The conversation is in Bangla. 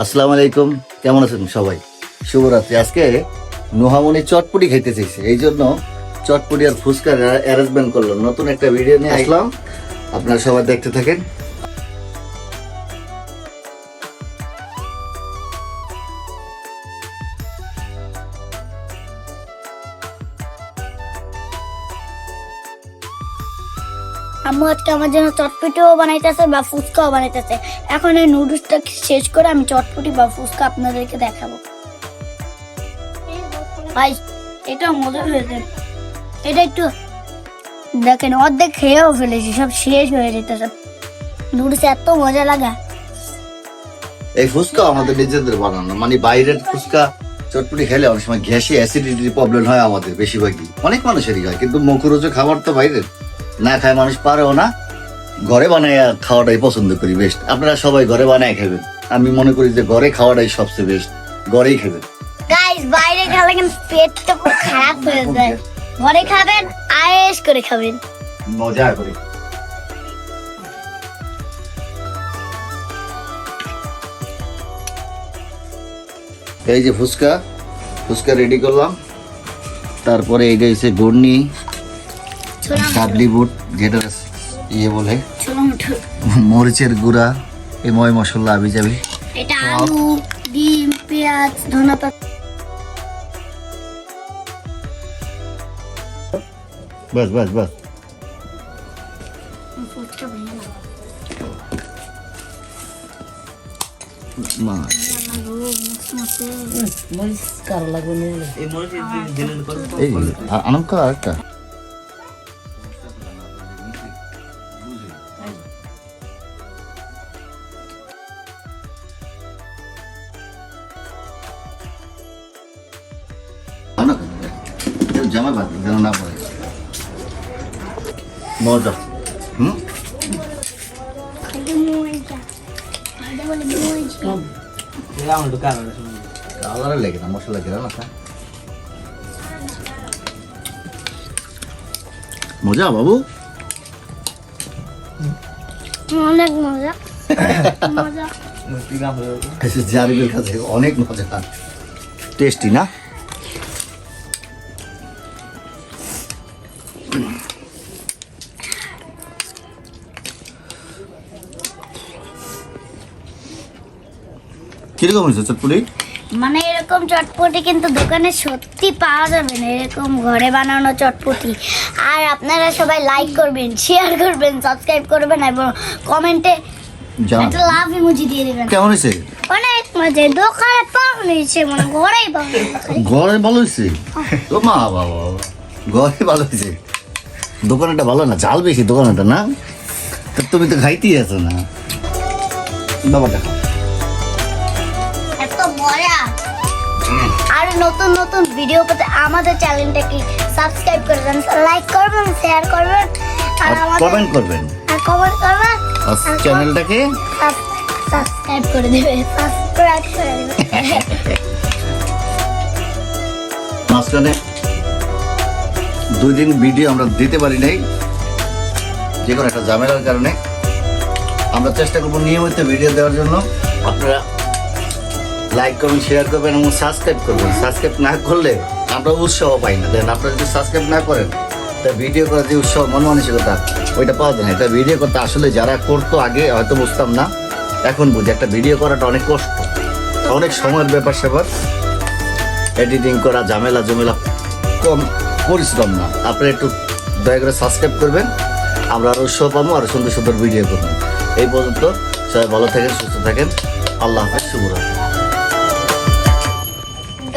আসসালামু আলাইকুম, কেমন আছেন সবাই? শুভরাত্রি। আজকে নোহামনি চটপটি খাইতে চাইছে, এই জন্য চটপটি আর ফুচকার অ্যারেঞ্জমেন্ট করলাম। নতুন একটা ভিডিও নিয়ে আসলাম, আপনারা সবাই দেখতে থাকেন। আম্মু আজকে আমার জন্য চটপটিও বানাইতেছে বা ফুচকাও বানাইতেছে। এখন এই নুডলসটা শেষ করে আমি চটপটি বা ফুচকা আপনাদেরকে দেখাবো। ভাই এটা মজা হয়েছে, এটা একটু দেখেন, অর্ধেক খেয়েও ফেলেছি, সব শেষ হয়ে যেতেছে। নুডলস এত মজা লাগা। এই ফুচকা আমাদের নিজেদের বানানো, মানে বাইরের ফুচকা চটপটি খেলে অনেক সময় গ্যাসে অ্যাসিডিটির প্রবলেম হয় আমাদের বেশিরভাগই, অনেক মানুষেরই হয়। কিন্তু মুখরোচক খাবার তো বাইরের না খায় মানুষ পারেও না। ঘরে বানায় খাওয়াটাই পছন্দ করি বেস্ট। আপনারা সবাই ঘরে বানায় খাবেন, আমি মনে করি যে ঘরে খাওয়াটাই সবচেয়ে বেস্ট, ঘরেই খাবেন। গাইস বাইরে খেলে কিন্তু পেটটা পুরো খারাপ হয়ে যায়। ঘরে খাবেন, আয়েশ করে খাবেন, মজা করে। এই যে ফুচকা রেডি করলাম। তারপরে এইটা হচ্ছে ঘূর্ণি, কাবলি বুট যেটা ইয়ে বলে, মরিচের গুঁড়া, এই ময় মশলা আবি যাবে। এটা আলু, ডিম, পেঁয়াজ, ধনেপাতা। বাস বাস বাস। মাছ এই আনন্দ কর আরেকটা। জামা বাদ যেন না পড়ে, মজা। কালারে লেগে না, মশলা গেল না। মজা বাবু, অনেক মজা। মজা জারিবের কাছে অনেক মজা, টেস্টি না? কিরকম হয়েছে চটপটি? মানে এরকম চটপটি কিন্তু দোকানে সত্যি পাওয়া যাবে না, এরকম ঘরে বানানো চটপটি। আর আপনারা সবাই লাইক করবেন, শেয়ার করবেন, সাবস্ক্রাইব করবেন এবং কমেন্টে একটা লাভ ইমোজি দিয়ে দিবেন। কেমন হয়েছে? অনেক মজা। দোকানে পাওয়া নিয়েছে, মানে ঘরেই পাওয়া ঘরে ভালো হয়েছে তো মা বাবা, ঘরে ভালো হয়েছে। দোকানটা ভালো না, ঝাল বেশি দোকানটা না। তুমি তো খাইতেই আছো না বাবাটা। এত মজা। আর নতুন নতুন ভিডিও পেতে আমাদের চ্যানেলটাকে সাবস্ক্রাইব করবেন, লাইক করবেন, শেয়ার করবেন আর কমেন্ট করবেন, আর চ্যানেলটাকে সাবস্ক্রাইব করে দেবে, সাবস্ক্রাইব করে দেবে। মাঝখানে 2 দিন ভিডিও আমরা দিতে পারি নাই, যে কোনো একটা ঝামেলার কারণে। আমরা চেষ্টা করবো নিয়মিত ভিডিও দেওয়ার জন্য। আপনারা লাইক করবেন, শেয়ার করবেন এবং সাবস্ক্রাইব করবেন। সাবস্ক্রাইব না করলে আমরা উৎসাহ পাই না। দেন আপনারা যদি সাবস্ক্রাইব না করেন, তা ভিডিও করার যে উৎসাহ, মন মানসিকতা, ওইটা পাওয়া যায় না। এটা ভিডিও করতে আসলে যারা করতো আগে হয়তো বুঝতাম না, এখন বুঝি। একটা ভিডিও করাটা অনেক কষ্ট, অনেক সময়ের ব্যাপার স্যাপার, এডিটিং করা, ঝামেলা কম পরিশ্রম না। আপনারা একটু দয়া করে সাবস্ক্রাইব করবেন, আমরা আরও উৎসাহ পাবো, আরও সুন্দর সুন্দর ভিডিও করবো। এই পর্যন্ত সবাই ভালো থাকেন, সুস্থ থাকেন। আল্লাহ হাফেজ, শুভরাত্রি।